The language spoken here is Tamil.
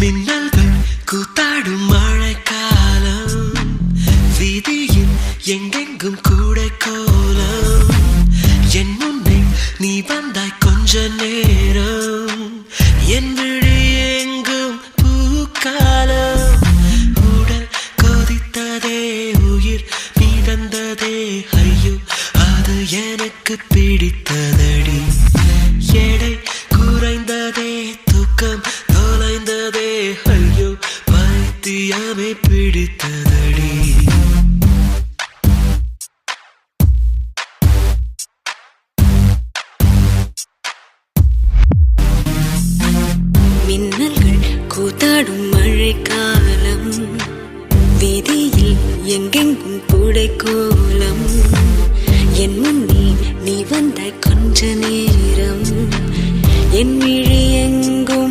மின்னல்கள் கூத்தாடும் மழைக்காலம், வீதியில் எங்கெங்கும் கூடை கோலம். என் முன்னே நீ வந்தாய் கொஞ்ச நேரம், என் விழி எங்கும் பூக்காலம். உடல் கொதித்ததே, உயிர் மிதந்ததே, ஐயோ அது எனக்கு பிடித்ததடி. எடை குறைந்ததே, தூக்கம் தொலைந்ததே, ஐயோ பைத்தியமே பிடித்ததடி. மின்னல்கள் கூத்தாடும் மழைக்காலம், வீதியில் எங்கெங்கும் கூடை கோலம். என் முன்னே நீ வந்தாய் கொஞ்ச நேரம், என் விழி எங்கும்